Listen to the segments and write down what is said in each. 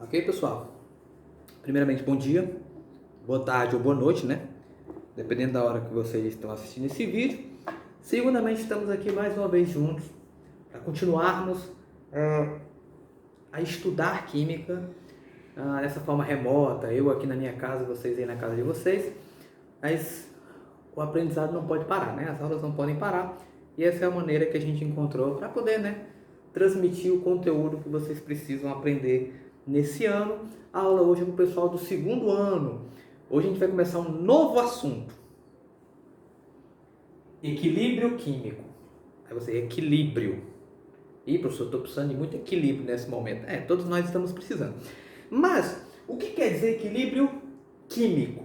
Ok, pessoal? Primeiramente, bom dia, boa tarde ou boa noite, né? Dependendo da hora que vocês estão assistindo esse vídeo. Segundamente, estamos aqui mais uma vez juntos para continuarmos a estudar química dessa forma remota. Eu aqui na minha casa, vocês aí na casa de vocês. Mas o aprendizado não pode parar, né? As aulas não podem parar. E essa é a maneira que a gente encontrou para poder, né, transmitir o conteúdo que vocês precisam aprender nesse ano. A aula hoje é para o pessoal do segundo ano. Hoje a gente vai começar um novo assunto. Equilíbrio químico. Aí você, equilíbrio. Ih, professor, estou precisando de muito equilíbrio nesse momento. Todos nós estamos precisando. Mas, o que quer dizer equilíbrio químico?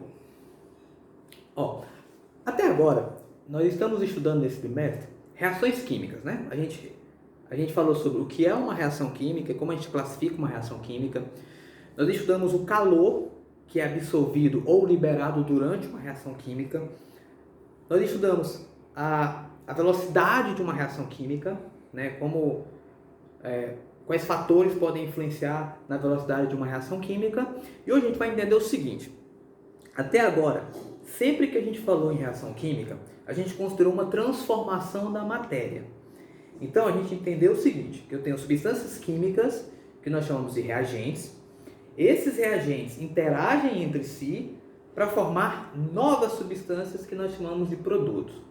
Até agora, nós estamos estudando nesse trimestre reações químicas, né? A gente falou sobre o que é uma reação química, como a gente classifica uma reação química. Nós estudamos o calor que é absorvido ou liberado durante uma reação química. Nós estudamos a velocidade de uma reação química, né? Quais fatores podem influenciar na velocidade de uma reação química. E hoje a gente vai entender o seguinte. Até agora, sempre que a gente falou em reação química, a gente considerou uma transformação da matéria. Então, a gente entendeu o seguinte, que eu tenho substâncias químicas, que nós chamamos de reagentes. Esses reagentes interagem entre si para formar novas substâncias que nós chamamos de produtos.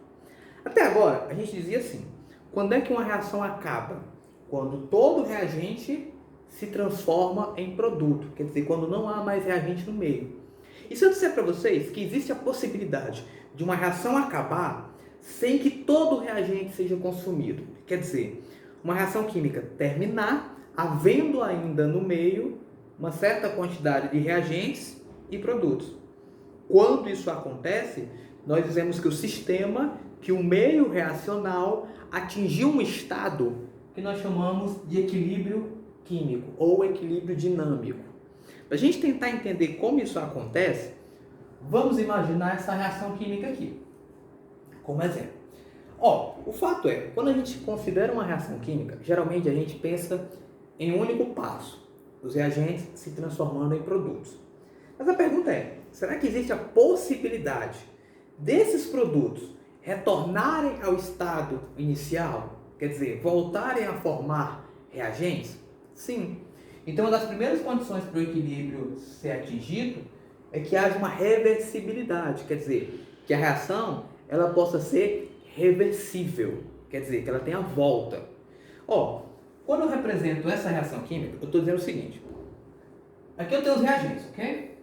Até agora, a gente dizia assim, quando é que uma reação acaba? Quando todo reagente se transforma em produto, quer dizer, quando não há mais reagente no meio. E se eu disser para vocês que existe a possibilidade de uma reação acabar sem que todo o reagente seja consumido, quer dizer, uma reação química terminar, havendo ainda no meio uma certa quantidade de reagentes e produtos. Quando isso acontece, nós dizemos que o sistema, que o meio reacional atingiu um estado que nós chamamos de equilíbrio químico ou equilíbrio dinâmico. Para a gente tentar entender como isso acontece, vamos imaginar essa reação química aqui, como exemplo. O fato é, quando a gente considera uma reação química, geralmente a gente pensa em um único passo, os reagentes se transformando em produtos. Mas a pergunta é, será que existe a possibilidade desses produtos retornarem ao estado inicial? Quer dizer, voltarem a formar reagentes? Sim. Então, uma das primeiras condições para o equilíbrio ser atingido é que haja uma reversibilidade, quer dizer, que a reação ela possa ser reversível, quer dizer, que ela tenha volta. Quando eu represento essa reação química, eu estou dizendo o seguinte, aqui eu tenho os reagentes, ok?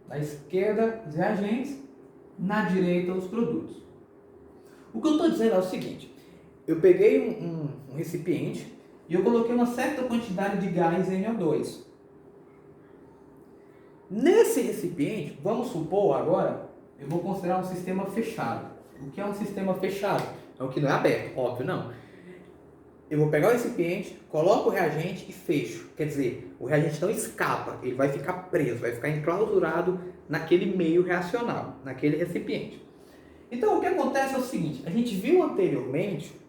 Na esquerda, os reagentes, na direita, os produtos. O que eu estou dizendo é o seguinte, eu peguei um recipiente e eu coloquei uma certa quantidade de gás NO2. Nesse recipiente, vamos supor agora, eu vou considerar um sistema fechado. O que é um sistema fechado? É o que não é aberto, óbvio não. Eu vou pegar o recipiente, coloco o reagente e fecho. Quer dizer, o reagente não escapa, ele vai ficar preso, vai ficar enclausurado naquele meio reacional, naquele recipiente. Então, o que acontece é o seguinte, a gente viu anteriormente,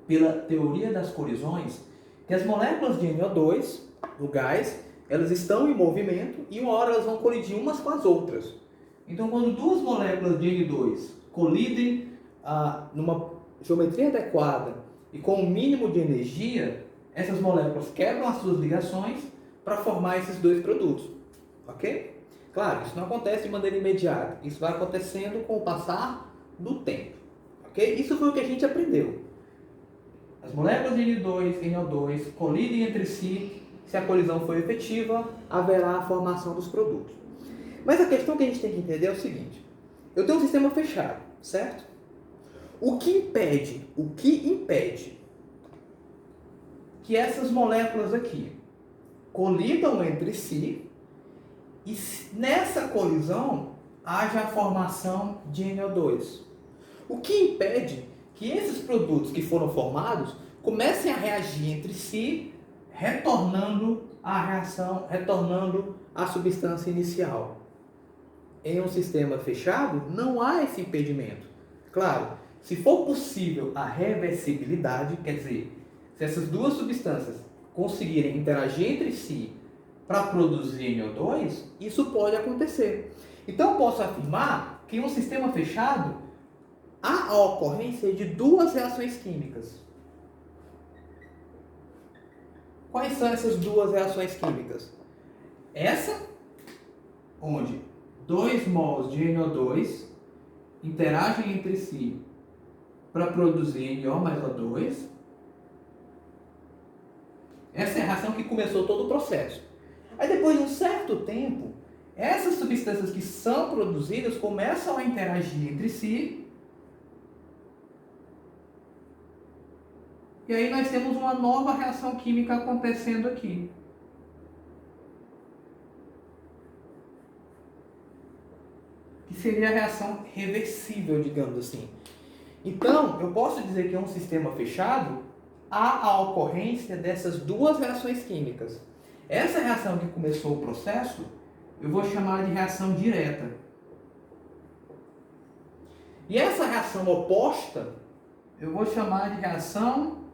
pela teoria das colisões, que as moléculas de NO2, do gás, elas estão em movimento e uma hora elas vão colidir umas com as outras. Então, quando duas moléculas de N2 colidem numa geometria adequada e com um mínimo de energia, essas moléculas quebram as suas ligações para formar esses dois produtos. Ok? Claro, isso não acontece de maneira imediata. Isso vai acontecendo com o passar do tempo. Ok? Isso foi o que a gente aprendeu. As moléculas de N2 e NO2 colidem entre si. Se a colisão for efetiva, haverá a formação dos produtos. Mas a questão que a gente tem que entender é o seguinte. Eu tenho um sistema fechado, certo? O que impede que essas moléculas aqui colidam entre si e nessa colisão haja a formação de NO2? O que impede que esses produtos que foram formados comecem a reagir entre si, retornando à reação, retornando à substância inicial? Em um sistema fechado, não há esse impedimento. Claro, se for possível a reversibilidade, quer dizer, se essas duas substâncias conseguirem interagir entre si para produzir NO2, isso pode acontecer. Então, eu posso afirmar que em um sistema fechado há a ocorrência de duas reações químicas. Quais são essas duas reações químicas? Essa, onde 2 mols de NO2 interagem entre si para produzir NO mais O2. Essa é a reação que começou todo o processo. Aí depois de um certo tempo, essas substâncias que são produzidas começam a interagir entre si. E aí nós temos uma nova reação química acontecendo aqui. Que seria a reação reversível, digamos assim. Então, eu posso dizer que em um sistema fechado há a ocorrência dessas duas reações químicas. Essa reação que começou o processo, eu vou chamar de reação direta. E essa reação oposta, eu vou chamar de reação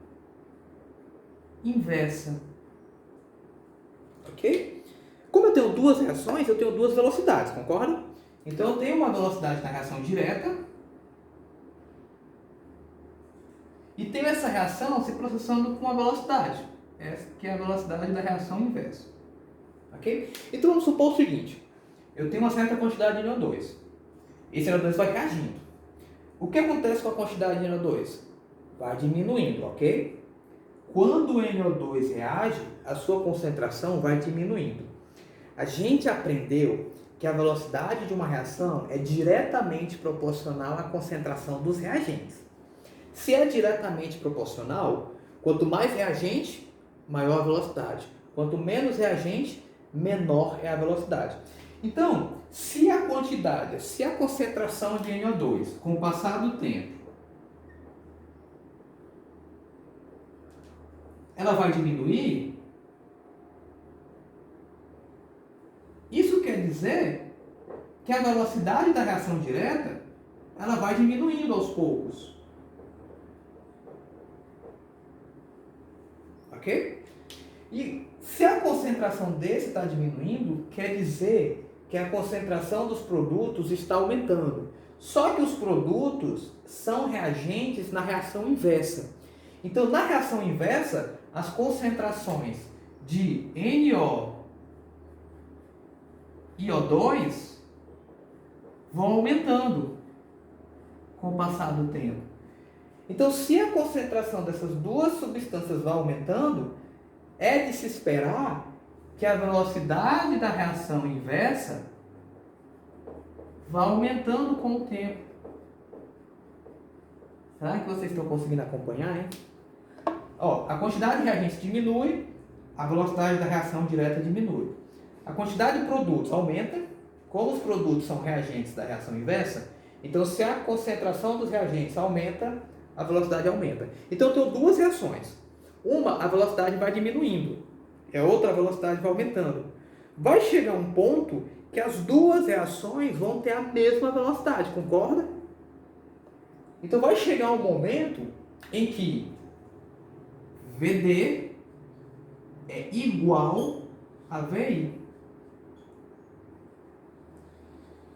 inversa. Ok? Como eu tenho duas reações, eu tenho duas velocidades, concorda? Então eu tenho uma velocidade na reação direta e tenho essa reação se processando com uma velocidade, essa que é a velocidade da reação inversa. Ok? Então vamos supor o seguinte, eu tenho uma certa quantidade de NO2. Esse NO2 vai reagindo. O que acontece com a quantidade de NO2? Vai diminuindo, ok? Quando o NO2 reage, a sua concentração vai diminuindo. A gente aprendeu que a velocidade de uma reação é diretamente proporcional à concentração dos reagentes. Se é diretamente proporcional, quanto mais reagente, maior a velocidade. Quanto menos reagente, menor é a velocidade. Então, se a concentração de NO2, com o passar do tempo, ela vai diminuir, isso quer dizer que a velocidade da reação direta ela vai diminuindo aos poucos. Ok? E se a concentração desse está diminuindo, quer dizer que a concentração dos produtos está aumentando. Só que os produtos são reagentes na reação inversa. Então, na reação inversa, as concentrações de NO e O2 vão aumentando com o passar do tempo. Então, se a concentração dessas duas substâncias vai aumentando, é de se esperar que a velocidade da reação inversa vá aumentando com o tempo. Será que vocês estão conseguindo acompanhar, hein? Ó, a quantidade de reagentes diminui, a velocidade da reação direta diminui. A quantidade de produtos aumenta, como os produtos são reagentes da reação inversa, então se a concentração dos reagentes aumenta, a velocidade aumenta. Então eu tenho duas reações. Uma, a velocidade vai diminuindo, e a outra, a velocidade vai aumentando. Vai chegar um ponto que as duas reações vão ter a mesma velocidade, concorda? Então vai chegar um momento em que VD é igual a VI.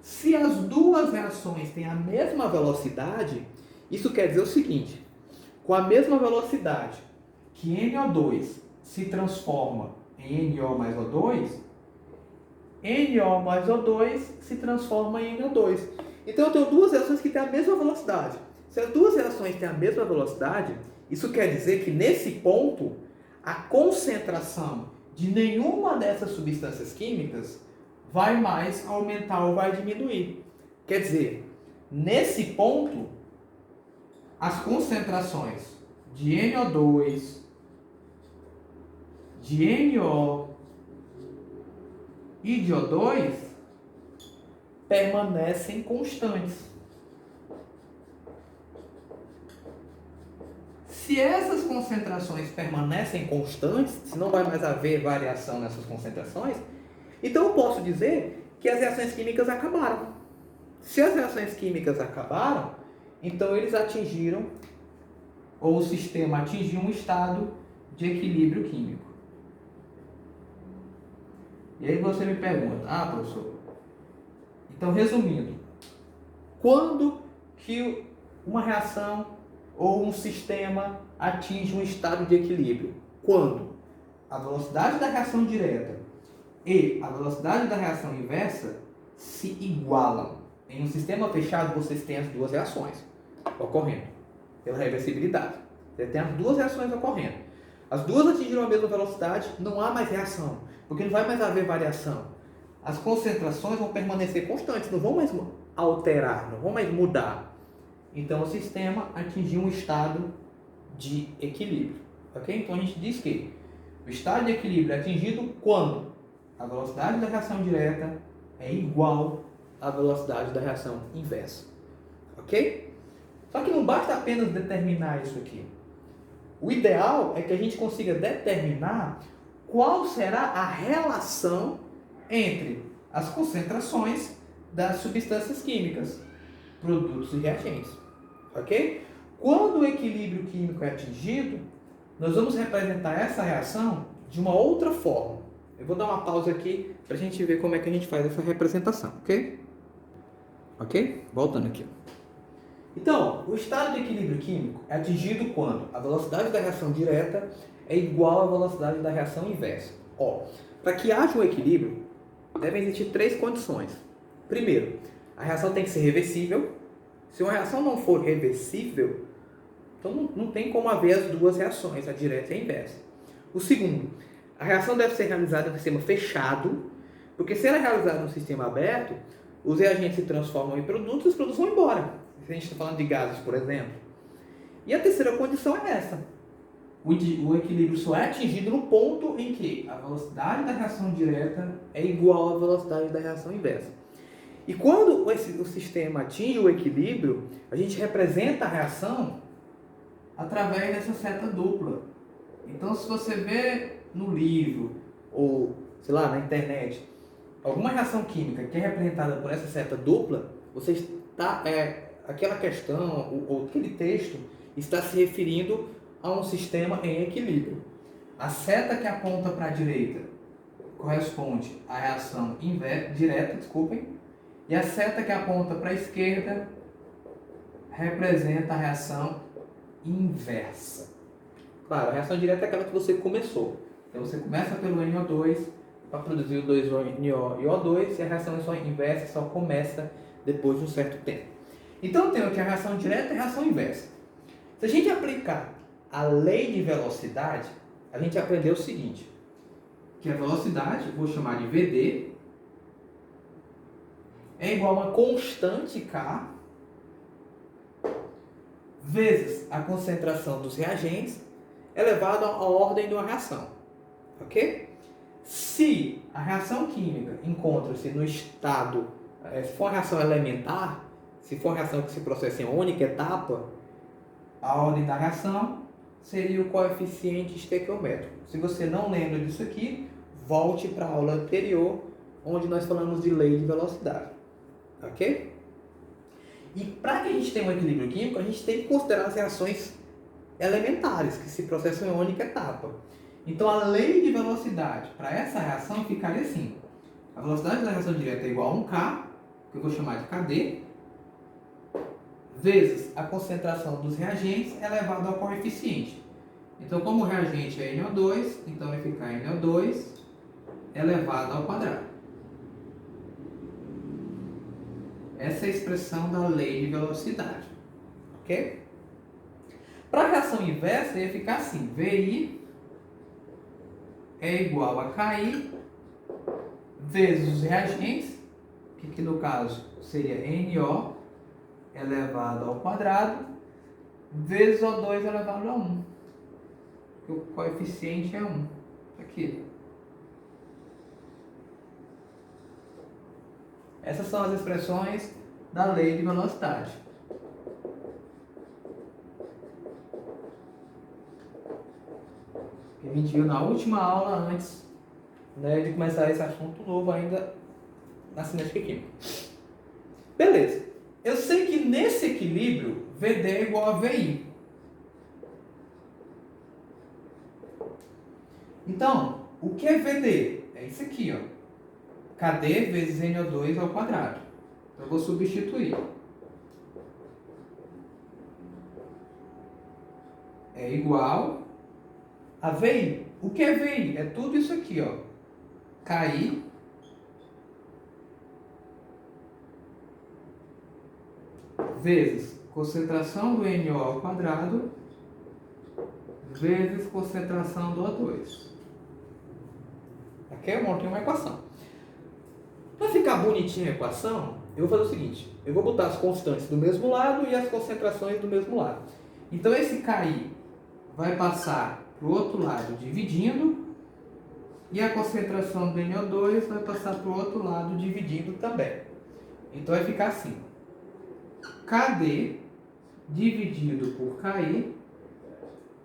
Se as duas reações têm a mesma velocidade, isso quer dizer o seguinte: com a mesma velocidade que NO2 se transforma em NO mais O2, NO mais O2 se transforma em NO2. Então eu tenho duas reações que têm a mesma velocidade. Se as duas reações têm a mesma velocidade, isso quer dizer que nesse ponto a concentração de nenhuma dessas substâncias químicas vai mais aumentar ou vai diminuir. Quer dizer, nesse ponto, as concentrações de NO2, de NO e de O2 permanecem constantes. Se essas concentrações permanecem constantes, se não vai mais haver variação nessas concentrações, então eu posso dizer que as reações químicas acabaram. Se as reações químicas acabaram, então eles atingiram, ou o sistema atingiu um estado de equilíbrio químico. E aí você me pergunta, professor, então resumindo, quando que uma reação ou um sistema atinge um estado de equilíbrio? Quando a velocidade da reação direta e a velocidade da reação inversa se igualam. Em um sistema fechado, vocês têm as duas reações ocorrendo, pela reversibilidade. Você tem as duas reações ocorrendo. As duas atingiram a mesma velocidade, não há mais reação, porque não vai mais haver variação. As concentrações vão permanecer constantes, não vão mais alterar, não vão mais mudar. Então o sistema atingiu um estado de equilíbrio. Ok? Então a gente diz que o estado de equilíbrio é atingido quando a velocidade da reação direta é igual à velocidade da reação inversa. Ok? Só que não basta apenas determinar isso aqui. O ideal é que a gente consiga determinar qual será a relação entre as concentrações das substâncias químicas, produtos e reagentes. Ok? Quando o equilíbrio químico é atingido, nós vamos representar essa reação de uma outra forma. Eu vou dar uma pausa aqui para a gente ver como é que a gente faz essa representação, ok? Ok? Voltando aqui. Então, o estado de equilíbrio químico é atingido quando a velocidade da reação direta é igual à velocidade da reação inversa. Para que haja um equilíbrio, devem existir três condições. Primeiro, a reação tem que ser reversível. Se uma reação não for reversível, então não tem como haver as duas reações, a direta e a inversa. O segundo, a reação deve ser realizada em um sistema fechado, porque se ela é realizada em um sistema aberto, os reagentes se transformam em produtos e os produtos vão embora. Se a gente está falando de gases, por exemplo. E a terceira condição é essa. O equilíbrio só é atingido no ponto em que a velocidade da reação direta é igual à velocidade da reação inversa. E quando o sistema atinge o equilíbrio, a gente representa a reação através dessa seta dupla. Então, se você vê no livro ou, sei lá, na internet, alguma reação química que é representada por essa seta dupla, você está, aquela questão ou aquele texto está se referindo a um sistema em equilíbrio. A seta que aponta para a direita corresponde à reação direta, e a seta que aponta para a esquerda representa a reação inversa. Claro, a reação direta é aquela que você começou. Então você começa pelo NO2 para produzir o 2NO e O2, e a reação inversa só começa depois de um certo tempo. Então eu tenho aqui a reação direta e a reação inversa. Se a gente aplicar a lei de velocidade, a gente aprendeu o seguinte, que a velocidade, vou chamar de VD, é igual a uma constante K vezes a concentração dos reagentes elevado à ordem de uma reação. Ok? Se a reação química encontra-se no estado, se for uma reação elementar, se for uma reação que se processa em única etapa, a ordem da reação seria o coeficiente estequiométrico. Se você não lembra disso aqui, volte para a aula anterior, onde nós falamos de lei de velocidade. Ok? E para que a gente tenha um equilíbrio químico, a gente tem que considerar as reações elementares, que se processam em única etapa. Então a lei de velocidade para essa reação ficaria assim. A velocidade da reação direta é igual a 1K, que eu vou chamar de KD, vezes a concentração dos reagentes elevado ao coeficiente. Então, como o reagente é NO2, então vai ficar NO2 elevado ao quadrado. Essa é a expressão da lei de velocidade. Ok? Para a reação inversa, ia ficar assim. VI é igual a KI vezes os reagentes, que no caso seria NO elevado ao quadrado, vezes O2 elevado a 1. Que o coeficiente é 1. Aqui. Essas são as expressões da lei de velocidade. Que a gente viu na última aula antes, né, de começar esse assunto novo ainda na cinética química. Beleza. Eu sei que nesse equilíbrio, VD é igual a VI. Então, o que é VD? É isso aqui, ó. KD vezes NO2 ao quadrado. Então eu vou substituir. É igual a VI. O que é VI? É tudo isso aqui, ó. KI vezes concentração do NO ao quadrado vezes concentração do O2. Aqui eu montei uma equação. Para ficar bonitinha a equação, eu vou fazer o seguinte. Eu vou botar as constantes do mesmo lado e as concentrações do mesmo lado. Então esse KI vai passar para o outro lado dividindo e a concentração do NO2 vai passar para o outro lado dividindo também. Então vai ficar assim. KD dividido por KI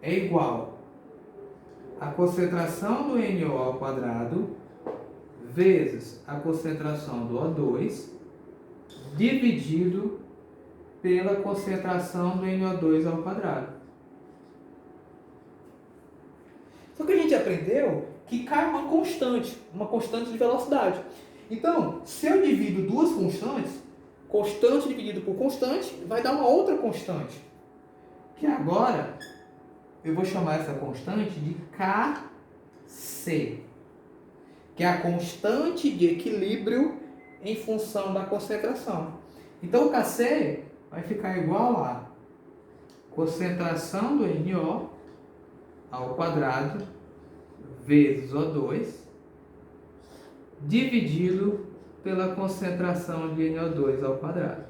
é igual a concentração do NO ao quadrado vezes a concentração do O2 dividido pela concentração do NO2 ao quadrado. Só que a gente aprendeu que K é uma constante de velocidade. Então, se eu divido duas constantes, constante dividido por constante, vai dar uma outra constante. Que agora, eu vou chamar essa constante de Kc, que é a constante de equilíbrio em função da concentração. Então, o Kc vai ficar igual a concentração do NO ao quadrado vezes O2 dividido pela concentração de NO2 ao quadrado.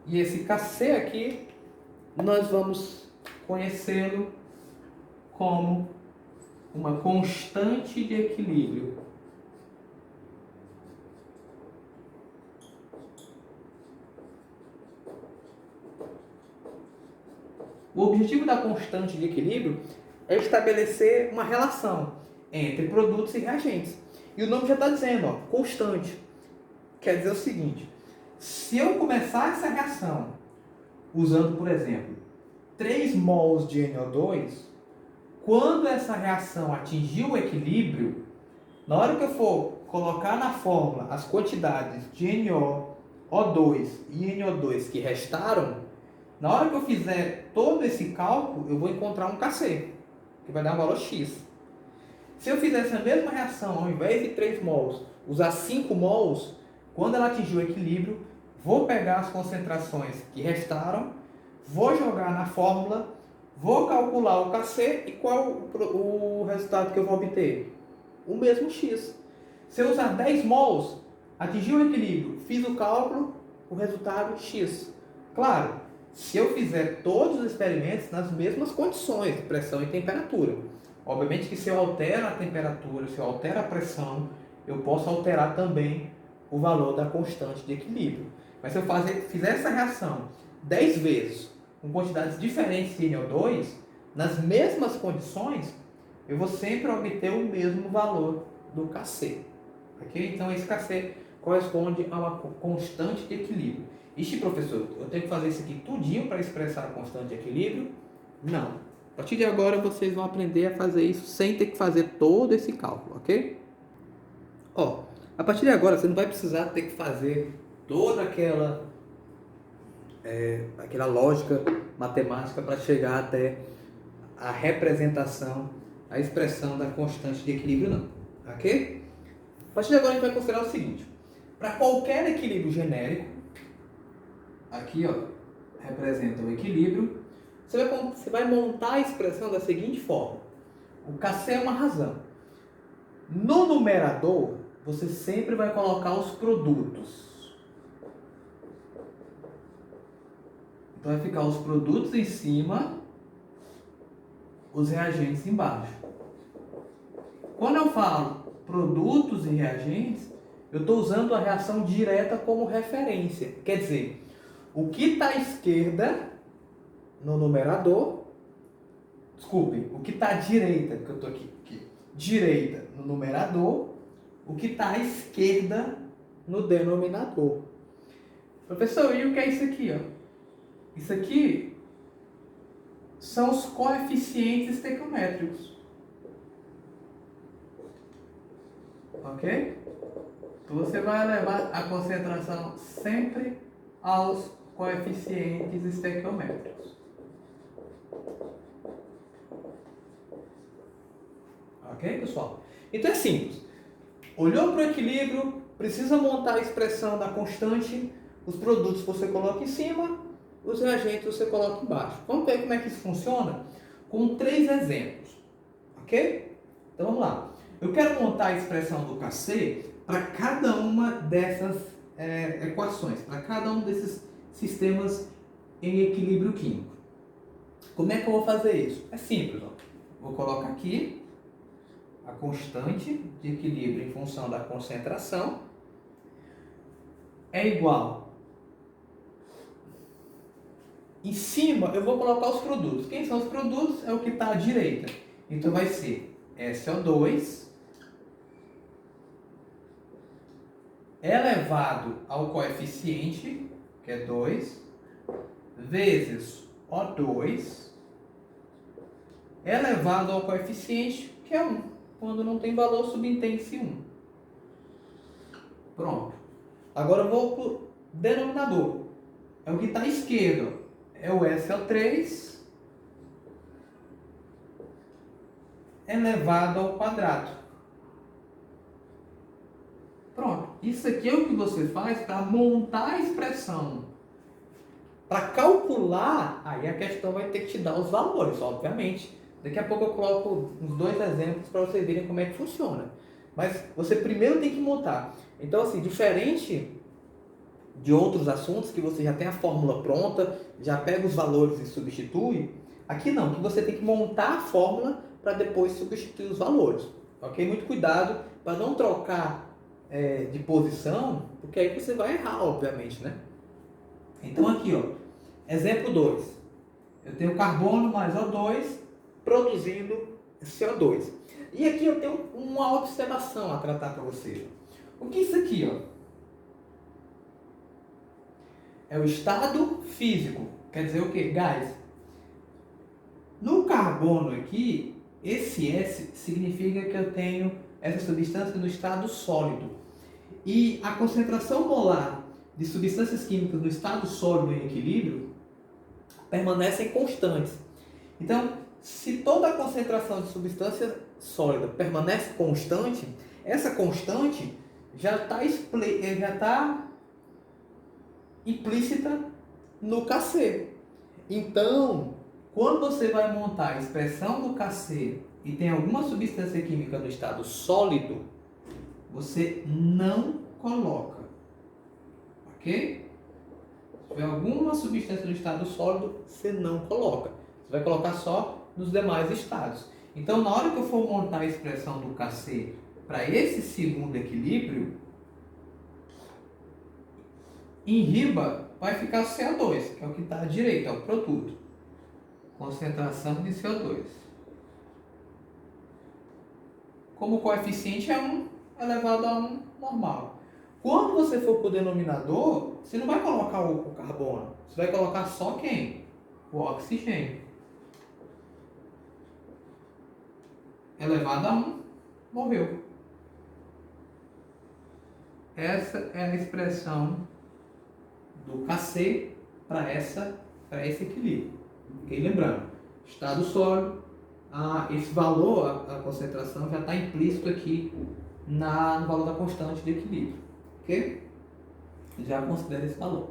E esse Kc aqui, nós vamos conhecê-lo como uma constante de equilíbrio. O objetivo da constante de equilíbrio é estabelecer uma relação entre produtos e reagentes. E o nome já está dizendo, ó, constante. Quer dizer o seguinte, se eu começar essa reação usando, por exemplo, 3 mols de NO2, quando essa reação atingir o equilíbrio, na hora que eu for colocar na fórmula as quantidades de NO, O2 e NO2 que restaram, na hora que eu fizer todo esse cálculo, eu vou encontrar um Kc, que vai dar um valor X. Se eu fizer essa mesma reação, ao invés de 3 mols, usar 5 mols, quando ela atingir o equilíbrio, vou pegar as concentrações que restaram, vou jogar na fórmula, vou calcular o Kc e qual o resultado que eu vou obter? O mesmo X. Se eu usar 10 mols, atingiu o equilíbrio, fiz o cálculo, o resultado X. Claro, se eu fizer todos os experimentos nas mesmas condições de pressão e temperatura. Obviamente que se eu altero a temperatura, se eu altero a pressão, eu posso alterar também o valor da constante de equilíbrio. Mas se eu fizer essa reação 10 vezes, com quantidades diferentes de NO2, nas mesmas condições, eu vou sempre obter o mesmo valor do Kc. Okay? Então esse Kc corresponde a uma constante de equilíbrio. Ixi, professor, eu tenho que fazer isso aqui tudinho para expressar a constante de equilíbrio? Não. A partir de agora vocês vão aprender a fazer isso sem ter que fazer todo esse cálculo, ok? Ó, a partir de agora você não vai precisar ter que fazer toda aquela lógica matemática para chegar até a representação, a expressão da constante de equilíbrio, não. Ok? A partir de agora a gente vai considerar o seguinte. Para qualquer equilíbrio genérico, aqui ó, representa o equilíbrio, você vai montar a expressão da seguinte forma. O Kc é uma razão. No numerador, você sempre vai colocar os produtos. Então vai ficar os produtos em cima, os reagentes embaixo. Quando eu falo produtos e reagentes, eu estou usando a reação direta como referência. Quer dizer, o que está à esquerda no numerador, o que está à direita, que eu estou aqui, direita no numerador, o que está à esquerda no denominador. Professor, e o que é isso aqui? Ó? Isso aqui são os coeficientes estequiométricos. Ok? Então você vai levar a concentração sempre aos coeficientes estequiométricos. Ok, pessoal? Então é simples. Olhou para o equilíbrio, precisa montar a expressão da constante, os produtos você coloca em cima, os reagentes você coloca embaixo. Vamos ver como é que isso funciona com 3 exemplos. Ok? Então vamos lá. Eu quero montar a expressão do Kc para cada uma dessas equações, para cada um desses sistemas em equilíbrio químico. Como é que eu vou fazer isso? É simples. Ó. Vou colocar aqui a constante de equilíbrio em função da concentração é igual. Em cima eu vou colocar os produtos. Quem são os produtos? É o que está à direita. Então vai ser SO2 elevado ao coeficiente, que é 2, vezes O2 elevado ao coeficiente, que é 1. Quando não tem valor, subentende-se 1. Pronto. Agora eu vou para o denominador. É o que está à esquerda. É o SO3 elevado ao quadrado. Pronto. Isso aqui é o que você faz para montar a expressão. Para calcular, aí a questão vai ter que te dar os valores, obviamente. Daqui a pouco eu coloco uns 2 exemplos para vocês verem como é que funciona. Mas você primeiro tem que montar. Então, assim, diferente de outros assuntos que você já tem a fórmula pronta, já pega os valores e substitui, aqui não, que você tem que montar a fórmula para depois substituir os valores. Ok? Muito cuidado para não trocar de posição, porque aí você vai errar, obviamente, né? Então aqui, ó, exemplo 2. Eu tenho carbono mais O2 produzindo CO2. E aqui eu tenho uma observação a tratar para vocês. O que é isso aqui, ó? É o estado físico. Quer dizer o quê? Gás. No carbono aqui, esse S significa que eu tenho essa substância no estado sólido. E a concentração molar de substâncias químicas no estado sólido em equilíbrio permanecem constantes. Então, se toda a concentração de substância sólida permanece constante, essa constante já está implícita no Kc. Então, quando você vai montar a expressão do Kc e tem alguma substância química no estado sólido, você não coloca. Ok? Se tiver alguma substância no estado sólido, você não coloca. Você vai colocar só nos demais estados. Então, na hora que eu for montar a expressão do Kc para esse segundo equilíbrio, em riba vai ficar o CO2, que é o que está à direita, é o produto. Concentração de CO2. Como o coeficiente é 1 elevado a 1 normal. Quando você for para o denominador, você não vai colocar o carbono. Você vai colocar só quem? O oxigênio. Elevado a 1, morreu. Essa é a expressão do Kc para esse equilíbrio. Okay? Lembrando, estado sólido, esse valor, a concentração, já está implícito aqui no valor da constante de equilíbrio. Ok? Já considera esse valor.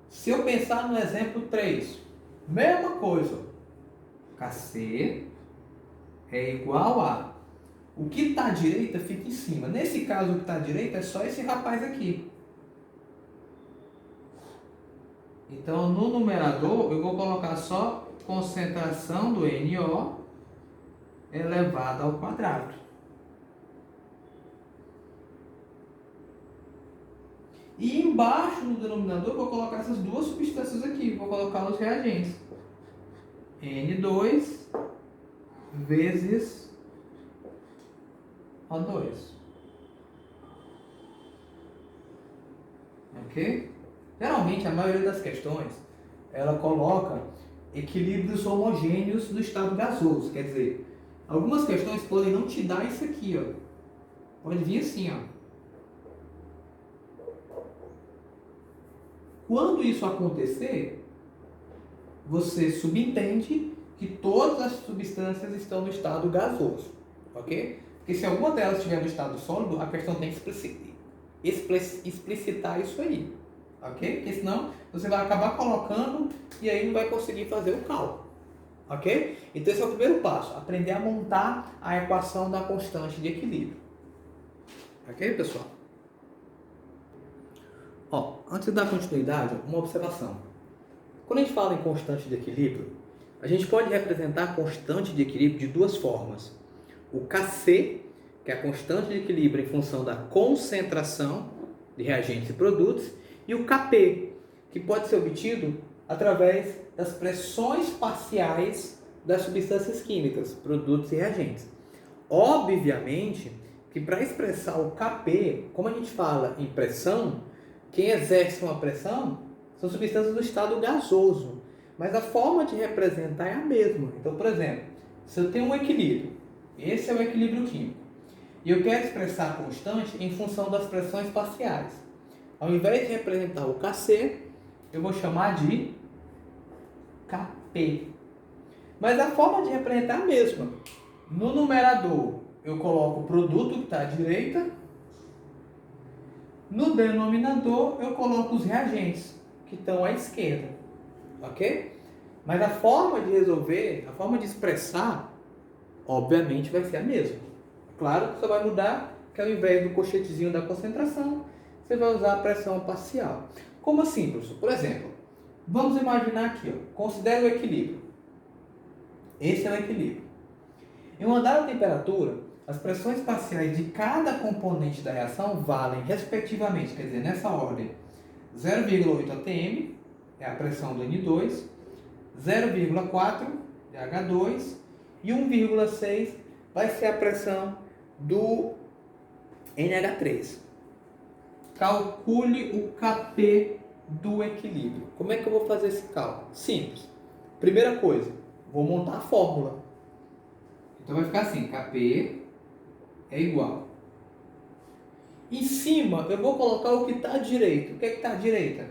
Se eu pensar no exemplo 3, mesma coisa. Kc é igual a... O que está à direita fica em cima. Nesse caso, o que está à direita é só esse rapaz aqui. Então, no numerador, eu vou colocar só concentração do NO elevado ao quadrado. E embaixo no denominador, eu vou colocar essas duas substâncias aqui. Vou colocar os reagentes. N2 vezes O2. Ok? Geralmente, a maioria das questões, ela coloca equilíbrios homogêneos no estado gasoso. Quer dizer, Algumas questões podem não te dar isso aqui, ó. Pode vir assim, ó. Quando isso acontecer, você subentende que todas as substâncias estão no estado gasoso, ok? Porque se alguma delas estiver no estado sólido, a questão tem que explicitar isso aí, ok? Porque senão você vai acabar colocando e aí não vai conseguir fazer o cálculo, ok? Então esse é o primeiro passo, aprender a montar a equação da constante de equilíbrio, ok, pessoal? Ó, antes de dar continuidade, uma observação. Quando a gente fala em constante de equilíbrio, a gente pode representar a constante de equilíbrio de duas formas. O Kc, que é a constante de equilíbrio em função da concentração de reagentes e produtos, e o Kp, que pode ser obtido através das pressões parciais das substâncias químicas, produtos e reagentes. Obviamente que para expressar o Kp, como a gente fala em pressão, quem exerce uma pressão são substâncias do estado gasoso, mas a forma de representar é a mesma. Então, por exemplo, se eu tenho um equilíbrio, esse é o equilíbrio químico, e eu quero expressar a constante em função das pressões parciais. Ao invés de representar o Kc, eu vou chamar de Kp. Mas a forma de representar é a mesma. No numerador, eu coloco o produto que está à direita. No denominador, eu coloco os reagentes que estão à esquerda, ok? Mas a forma de resolver, a forma de expressar, obviamente vai ser a mesma. Claro que só vai mudar que ao invés do colchetezinho da concentração, você vai usar a pressão parcial. Como assim, professor? Por exemplo, vamos imaginar aqui, ó, considere o equilíbrio. Esse é o equilíbrio. Em uma dada temperatura, as pressões parciais de cada componente da reação valem, respectivamente, quer dizer, nessa ordem, 0,8 atm, é a pressão do N2, 0,4 de H2 e 1,6 vai ser a pressão do NH3. Calcule o Kp do equilíbrio. Como é que eu vou fazer esse cálculo? Simples. Primeira coisa, vou montar a fórmula. Então vai ficar assim, Kp é igual. Em cima, eu vou colocar o que está à direita. O que é que está à direita?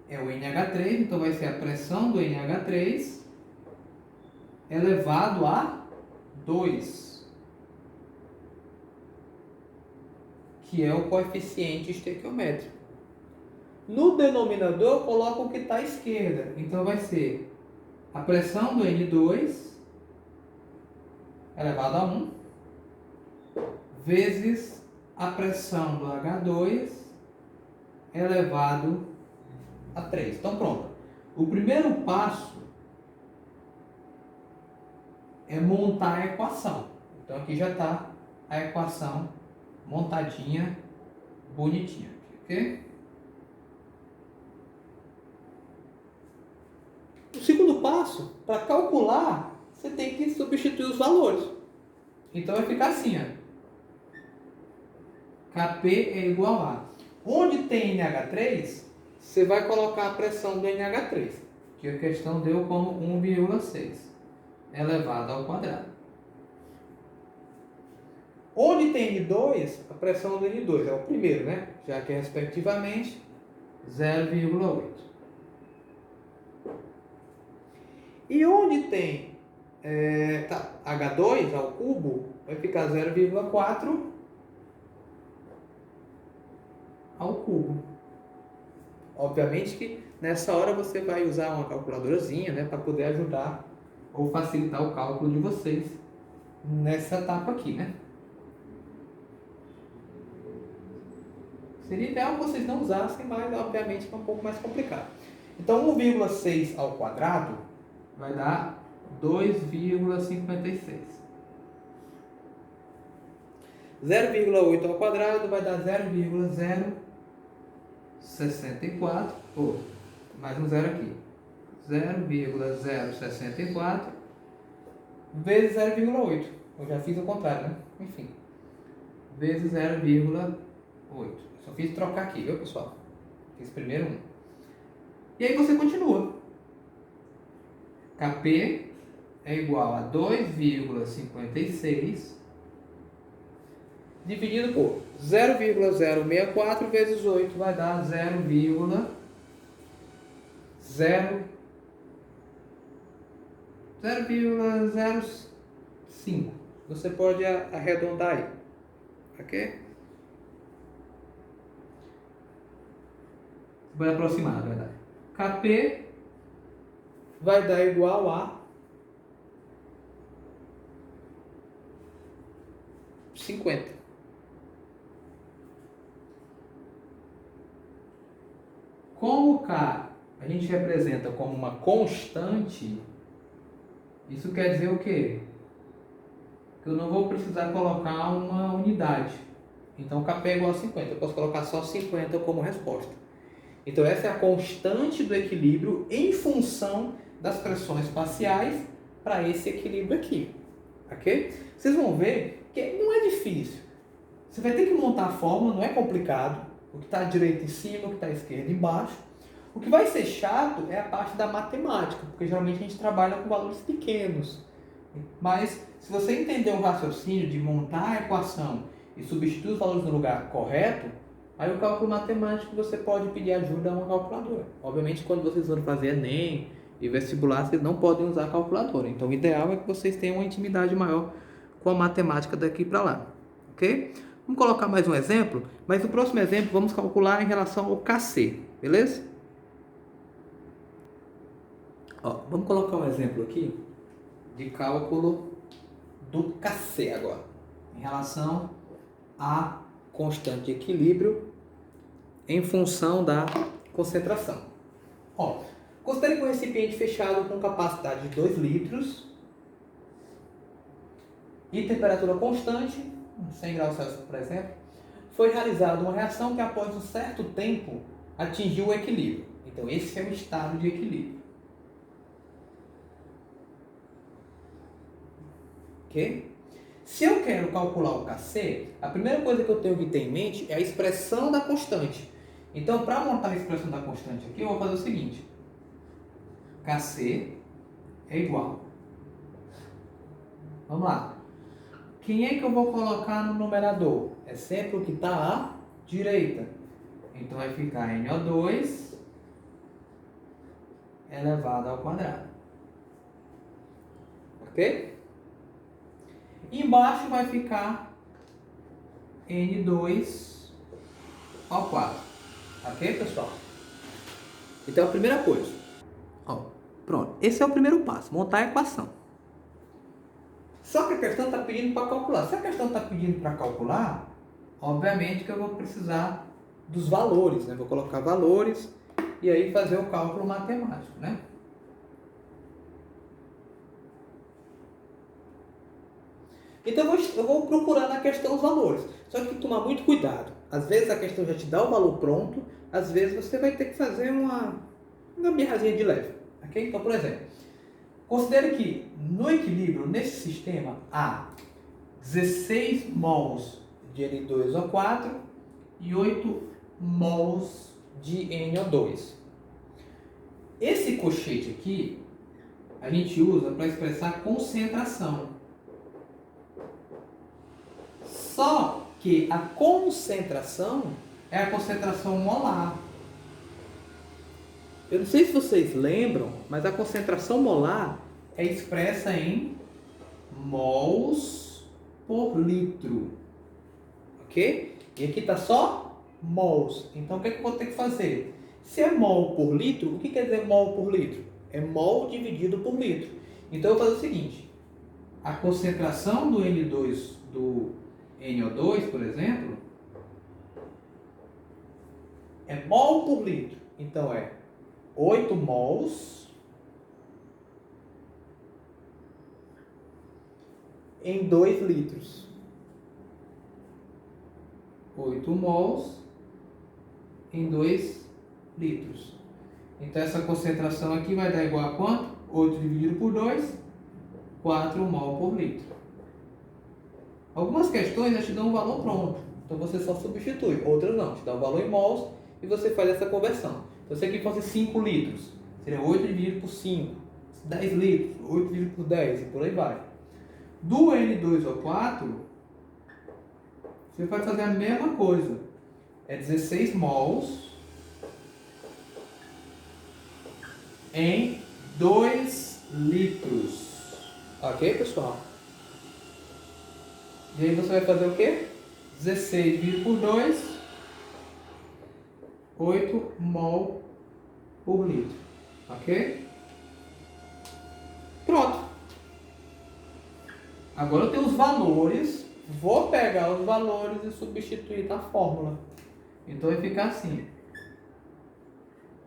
É o NH3, então vai ser a pressão do NH3 elevado a 2, que é o coeficiente estequiométrico. No denominador, eu coloco o que está à esquerda. Então vai ser a pressão do N2 elevado a 1 vezes a pressão do H2 elevado a 3. Então pronto. O primeiro passo é montar a equação. Então aqui já está a equação montadinha, bonitinha. Ok? O segundo passo, para calcular, você tem que substituir os valores. Então vai ficar assim, ó. Kp é igual a... Onde tem NH3, você vai colocar a pressão do NH3, que a questão deu como 1,6 elevado ao quadrado. Onde tem N2, a pressão do N2 é o primeiro, né? Já que é respectivamente 0,8. E onde tem H2 ao cubo, vai ficar 0,4 ao cubo. Obviamente que nessa hora você vai usar uma calculadorazinha, né, para poder ajudar ou facilitar o cálculo de vocês nessa etapa aqui, né? Seria ideal que vocês não usassem, mas obviamente é um pouco mais complicado. Então 1,6 ao quadrado vai dar 2,56. 0,8 ao quadrado vai dar 0,064. Mais um zero aqui. 0,064 vezes 0,8. Eu já fiz o contrário, né? Enfim. Vezes 0,8. Só fiz trocar aqui, viu, pessoal? Fiz primeiro 1. E aí você continua. Kp é igual a 2,56 dividido por 0,064 vezes 8 vai dar 0,05. Você pode arredondar aí, ok? Vai aproximar, na verdade. KP vai dar igual a 50. Como K a gente representa como uma constante, isso quer dizer o quê? Que eu não vou precisar colocar uma unidade. Então KP é igual a 50. Eu posso colocar só 50 como resposta. Então essa é a constante do equilíbrio em função das pressões parciais para esse equilíbrio aqui. Ok? Vocês vão ver que não é difícil. Você vai ter que montar a fórmula, não é complicado. O que está à direita em cima, o que está à esquerda embaixo. O que vai ser chato é a parte da matemática, porque geralmente a gente trabalha com valores pequenos. Mas se você entender o raciocínio de montar a equação e substituir os valores no lugar correto, aí o cálculo matemático você pode pedir ajuda a uma calculadora. Obviamente, quando vocês vão fazer Enem e vestibular, vocês não podem usar a calculadora. Então, o ideal é que vocês tenham uma intimidade maior com a matemática daqui para lá. Ok? Vamos colocar mais um exemplo, mas no próximo exemplo vamos calcular em relação ao KC, beleza? Ó, vamos colocar um exemplo aqui de cálculo do KC agora, em relação à constante de equilíbrio em função da concentração. Ó, considere que um recipiente fechado com capacidade de 2 litros e temperatura constante, 100 graus Celsius, por exemplo, foi realizada uma reação que após um certo tempo atingiu o equilíbrio. Então esse é o estado de equilíbrio. Ok? Se eu quero calcular o KC, a primeira coisa que eu tenho que ter em mente é a expressão da constante. Então, para montar a expressão da constante aqui, eu vou fazer o seguinte. KC é igual. Vamos lá. Quem é que eu vou colocar no numerador? É sempre o que está à direita. Então, vai ficar NO2 elevado ao quadrado. Ok? Embaixo vai ficar N2 ao quadrado. Ok, pessoal? Então, a primeira coisa. Ó, pronto. Esse é o primeiro passo. Montar a equação. Só que a questão está pedindo para calcular. Se a questão está pedindo para calcular, obviamente que eu vou precisar dos valores, né? Vou colocar valores e aí fazer o cálculo matemático, né? Então eu vou procurar na questão os valores. Só que tem que tomar muito cuidado. Às vezes a questão já te dá o valor pronto, às vezes você vai ter que fazer uma gambiarrazinha de leve. Okay? Então, por exemplo, considere que no equilíbrio, nesse sistema, há 16 mols de N2O4 e 8 mols de NO2. Esse cochete aqui, a gente usa para expressar concentração. Só que a concentração é a concentração molar. Eu não sei se vocês lembram, mas a concentração molar é expressa em mols por litro. Ok? E aqui está só mols. Então o que é que eu vou ter que fazer? Se é mol por litro, o que quer dizer mol por litro? É mol dividido por litro. Então eu vou fazer o seguinte. A concentração do N2 do NO2, por exemplo, é mol por litro. Então é 8 mols em 2 litros. 8 mols em 2 litros. Então essa concentração aqui vai dar igual a quanto? 8 dividido por 2, 4 mol por litro. Algumas questões já te dão um valor pronto, então você só substitui. Outras não, te dá o valor em mols e você faz essa conversão. Então se aqui fosse 5 litros, seria 8 dividido por 5, 10 litros, 8 dividido por 10 e por aí vai. Do N2O4, você vai fazer a mesma coisa. É 16 mols em 2 litros. Ok, pessoal? E aí você vai fazer o quê? 16 dividido por 2, 8 mol por litro. Ok? Pronto. Agora eu tenho os valores. Vou pegar os valores e substituir na fórmula. Então vai ficar assim.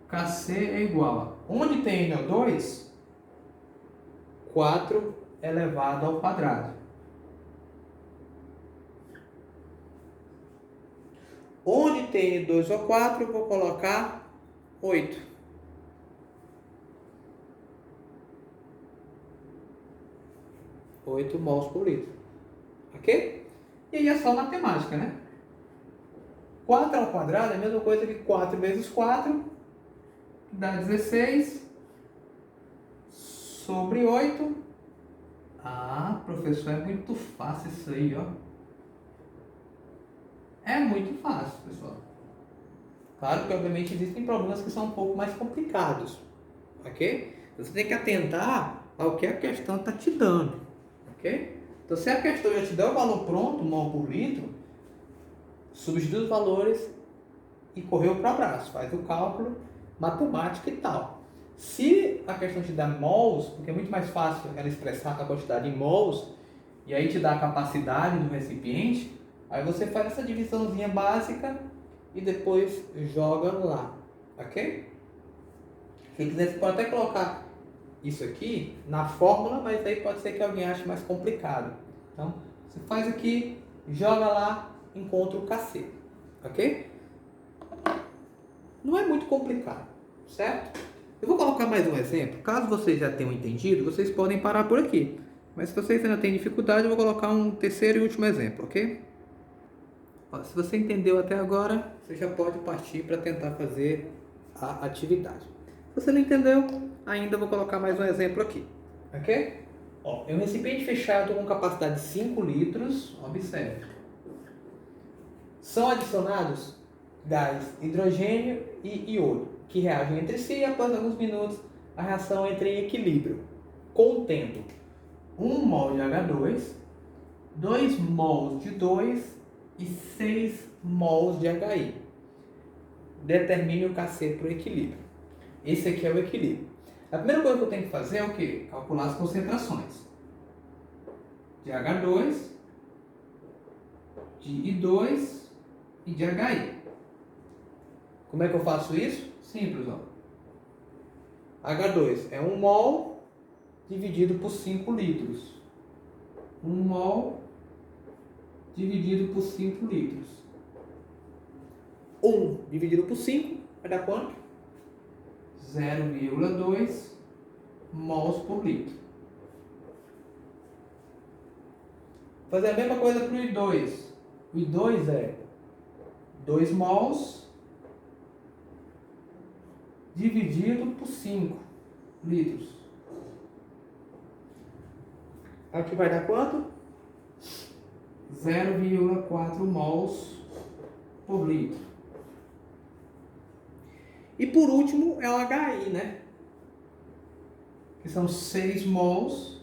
Kc é igual a... Onde tem NO2? 4 elevado ao quadrado. Onde tem N2O4, eu vou colocar 8. Oito mols por litro. Ok? E aí é só matemática, né? 4 ao quadrado é a mesma coisa que 4 vezes 4, que dá 16, sobre 8. Ah, professor, é muito fácil isso aí, ó. É muito fácil, pessoal. Claro que, obviamente, existem problemas que são um pouco mais complicados, ok? Você tem que atentar ao que a questão está te dando, ok? Então, se a questão já te der o valor pronto, mol por litro, substitui os valores e correu para o abraço, faz o cálculo, matemática e tal. Se a questão te dá mols, porque é muito mais fácil ela expressar a quantidade em mols, e aí te dá a capacidade do recipiente, aí você faz essa divisãozinha básica e depois joga lá, ok? Se quiser, você pode até colocar isso aqui na fórmula, mas aí pode ser que alguém ache mais complicado. Então, você faz aqui, joga lá, encontra o Kc, ok? Não é muito complicado, certo? Eu vou colocar mais um exemplo. Caso vocês já tenham entendido, vocês podem parar por aqui. Mas se vocês ainda têm dificuldade, eu vou colocar um terceiro e último exemplo, ok? Ó, se você entendeu até agora, você já pode partir para tentar fazer a atividade. Se você não entendeu, ainda vou colocar mais um exemplo aqui, ok? Ó, é um recipiente fechado com capacidade de 5 litros, observe. São adicionados gás hidrogênio e iodo, que reagem entre si e após alguns minutos a reação entra em equilíbrio, contendo 1 mol de H2, 2 mols de 2 e 6 mols de HI. Determine o Kc para o equilíbrio. Esse aqui é o equilíbrio. A primeira coisa que eu tenho que fazer é o quê? Calcular as concentrações de H2, de I2 e de HI. Como é que eu faço isso? Simples, ó. H2 é 1 mol dividido por 5 litros. 1 mol dividido por 5 litros. 1 dividido por 5 vai dar quanto? 0,2 mols por litro. Vou fazer a mesma coisa para o I2. O I2 é 2 mols dividido por 5 litros. Aqui vai dar quanto? 0,4 mols por litro. E por último é o HI, né? Que são 6 mols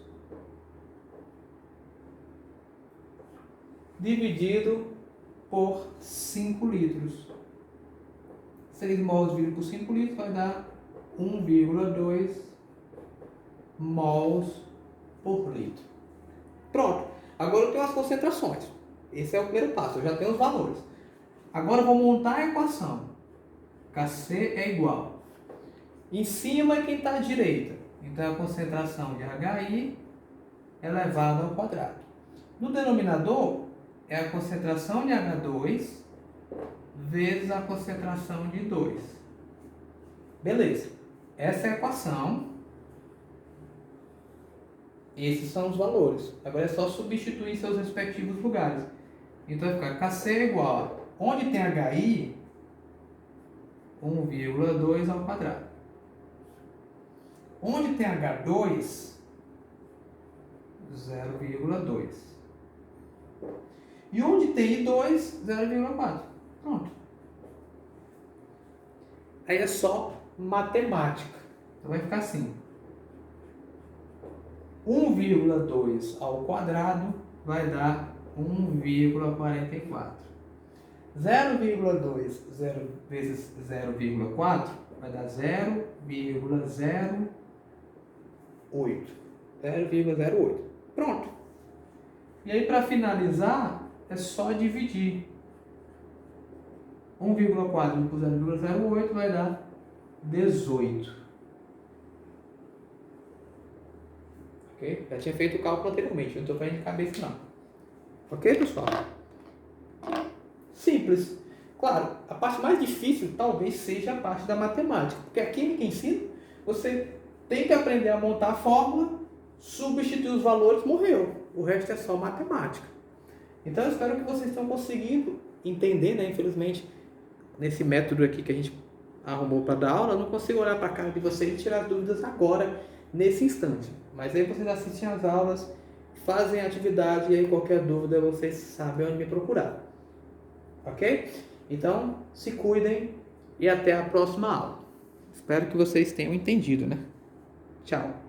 dividido por 5 litros. 6 mols dividido por 5 litros vai dar 1,2 mols por litro. Pronto. Agora eu tenho as concentrações. Esse é o primeiro passo, eu já tenho os valores. Agora eu vou montar a equação. Kc é igual. Em cima é quem está à direita. Então é a concentração de HI elevado ao quadrado. No denominador é a concentração de H2 vezes a concentração de 2. Beleza. Essa é a equação. Esses são os valores. Agora é só substituir seus respectivos lugares. Então vai ficar Kc é igual a... Onde tem HI, 1,2 ao quadrado. Onde tem H2, 0,2. E onde tem I2, 0,4. Pronto. Aí é só matemática. Então vai ficar assim. 1,2 ao quadrado vai dar 1,44. 0,2 vezes 0,4 vai dar 0,08. 0,08. Pronto. E aí, para finalizar, é só dividir. 1,4 por 0,08 vai dar 18. Ok? Já tinha feito o cálculo anteriormente, não estou fazendo de cabeça não. Ok, pessoal? Simples. Claro, a parte mais difícil talvez seja a parte da matemática, porque a química em si, você tem que aprender a montar a fórmula, substituir os valores, morreu. O resto é só matemática. Então eu espero que vocês tenham conseguido entender, né? Infelizmente, nesse método aqui que a gente arrumou para dar aula, eu não consigo olhar para a cara de vocês e tirar dúvidas agora, nesse instante. Mas aí vocês assistem às aulas, fazem a atividade e aí qualquer dúvida vocês sabem onde me procurar. Ok? Então, se cuidem e até a próxima aula. Espero que vocês tenham entendido, né? Tchau.